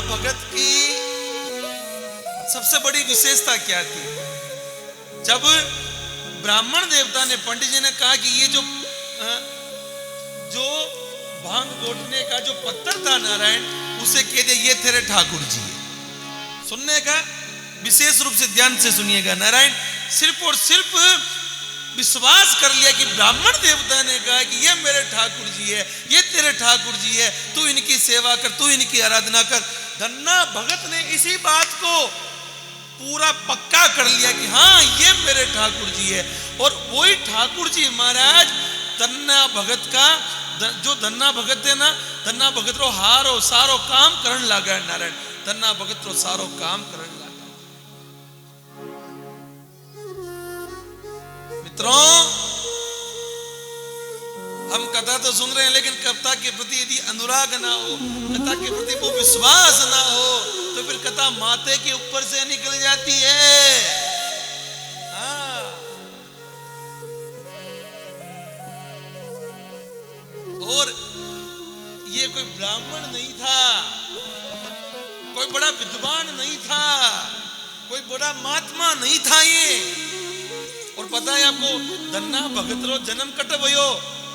भगत की सबसे बड़ी विशेषता क्या थी? जब ब्राह्मण देवता ने, पंडित जी ने कहा कि ये जो भांग घोटने का जो पत्थर था नारायण, उसे कह दे ये तेरे ठाकुर जी है। सुनने का विशेष रूप से ध्यान से सुनिएगा नारायण। सिर्फ और सिर्फ विश्वास कर लिया कि ब्राह्मण देवता ने कहा कि ये मेरे ठाकुर जी है, ये तेरे ठाकुर जी है, तू इनकी सेवा कर, तू इनकी आराधना कर। धन्ना भगत ने इसी बात को पूरा पक्का कर लिया कि हाँ ये मेरे ठाकुर जी है। और वही ठाकुर जी महाराज धन्ना भगत का, जो धन्ना भगत है ना, धन्ना भगत रो हारो सारो काम करण लगा नारायण। धन्ना भगत रो सारो काम करण लगा। मित्रों, हम कथा तो सुन रहे हैं, लेकिन कथा के प्रति यदि अनुराग ना हो, कथा के प्रति वो विश्वास ना हो, तो फिर कथा माथे के ऊपर से निकल जाती है। हाँ। और ये कोई ब्राह्मण नहीं था, कोई बड़ा विद्वान नहीं था, कोई बड़ा महात्मा नहीं था ये। और पता है आपको, धन्ना भगत रो जन्म कट भयो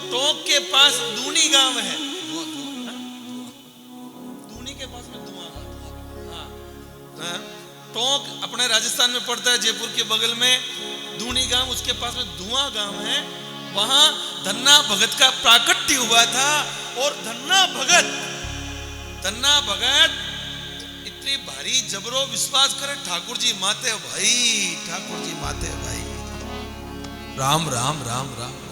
टोंक के पास दूनी गांव है। दूनी के पास में धुआं। हाँ, टोंक अपने राजस्थान में पड़ता है, जयपुर के बगल में दूनी गांव, उसके पास में धुआं गांव है। वहां धन्ना भगत का प्राकट्य हुआ था। और धन्ना भगत इतनी भारी जबरो विश्वास करे, ठाकुर जी माते भाई, ठाकुर जी माते भाई, राम राम राम राम राम।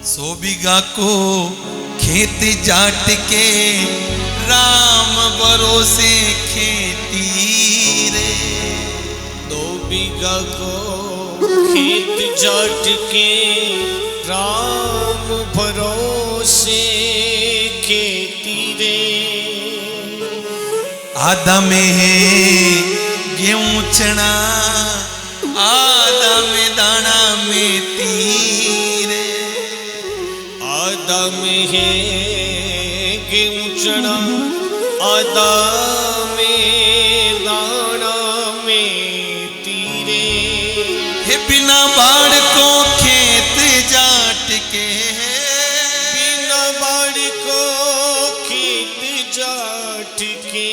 100 बीघा को खेत जाट के, राम भरोसे खेती रे। 2 बीघा को खेत जाट के, राम भरोसे खेती रे। आधा में है गेहूं चना, आधा में दाना में तीरे। आधा में है गेहूं चना, आधा में दाना में तीरे। हे बिना बाढ़ को खेत जाट के, बिना बाढ़ को खेत जाट के।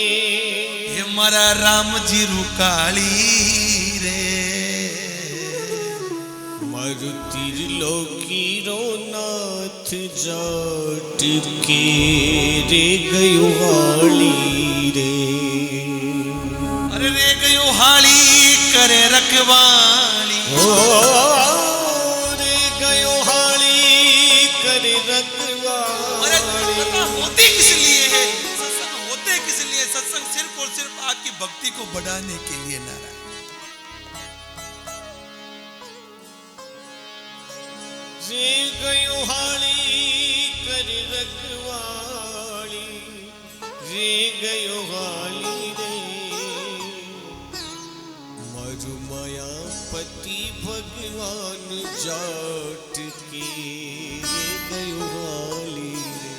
हे हमारा राम जी रुकाली रे। मारुति लोकी रो नाथ जाट के रे गयो हाली रे। अरे रे गयो हाली करे रखवाली। रे गयो हाली करे रखवाली। अरे कथा होती किस लिए है, सत्संग होते किस लिए? सत्संग सिर्फ और सिर्फ आपकी भक्ति को बढ़ाने के लिए नारायण। रे गयो हाली करे रखवाली, रे गयो हाली रे। मारू माया पति भगवान जाट के रे गयो हाली रे।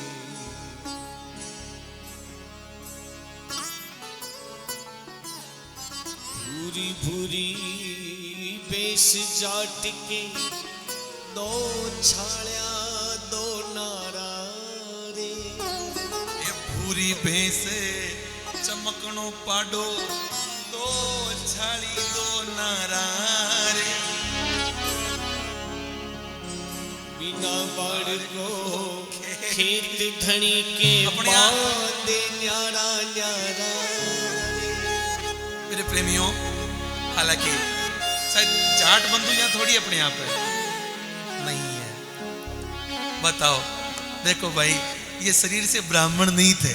भूरी भूरी बेस जाट के, दो छाड़िया दो नारा रे। ये भूरी भैंस चमकनो पाडो, दो छाड़ी दो नारा रे। बिना बाढ़ को खेत धनी के बांधे न्यारा न्यारा। मेरे प्रेमियों, हालांकि शायद जाट बंधु यहाँ थोड़ी अपने यहाँ पे नहीं है। बताओ, देखो भाई, ये शरीर से ब्राह्मण नहीं थे,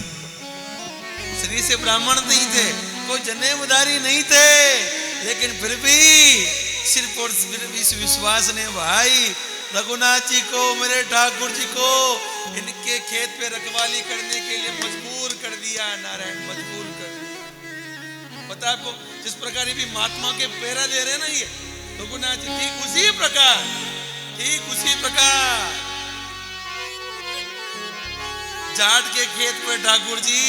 शरीर से ब्राह्मण नहीं थे, कोई जनेमदारी नहीं थे, लेकिन फिर भी सिर्फ और सिर्फ इस विश्वास ने भाई रघुनाथ जी को, मेरे ठाकुर जी को इनके खेत पे रखवाली करने के लिए मजबूर कर दिया। नारायण मजबूर कर दिया। पता आपको, जिस प्रकार भी महात्मा के पैरा दे रहे ना ये रघुनाथ जी, ठीक उसी प्रकार जाट के खेत पे ठाकुर जी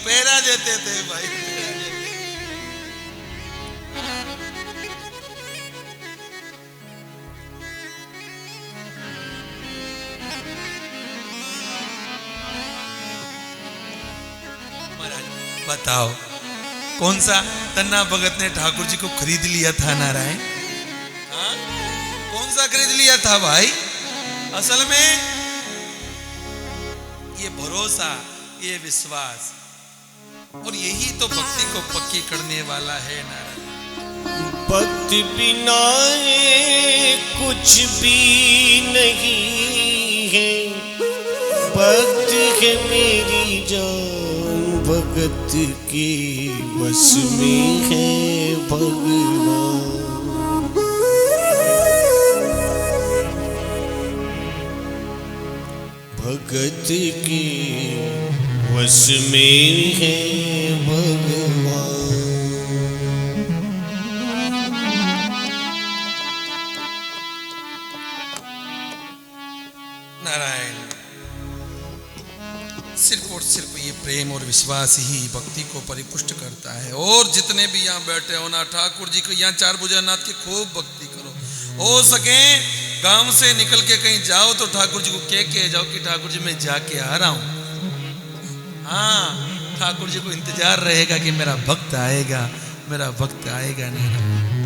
पहरा देते थे भाई। बताओ कौन सा तन्ना भगत ने ठाकुर जी को खरीद लिया था नारायण? हाँ? कौन सा खरीद लिया था भाई? असल में ये भरोसा, ये विश्वास, और यही तो भक्ति को पक्की करने वाला है नारायण। भक्ति बिना कुछ भी नहीं है, भक्त है मेरी जान, भगत के बस में है भगवान। भगत के वश में है भगवान। नारायण, सिर्फ और सिर्फ ये प्रेम और विश्वास ही भक्ति को परिपुष्ट करता है। और जितने भी यहाँ बैठे हो ना, ठाकुर जी को यहाँ चार भुजानाथ की खूब भक्ति करो। हो सके गांव से निकल के कहीं जाओ तो ठाकुर जी को कह के जाओ कि ठाकुर जी मैं जाके आ रहा हूं। हाँ, ठाकुर जी को इंतजार रहेगा कि मेरा भक्त आएगा, मेरा भक्त आएगा। नहीं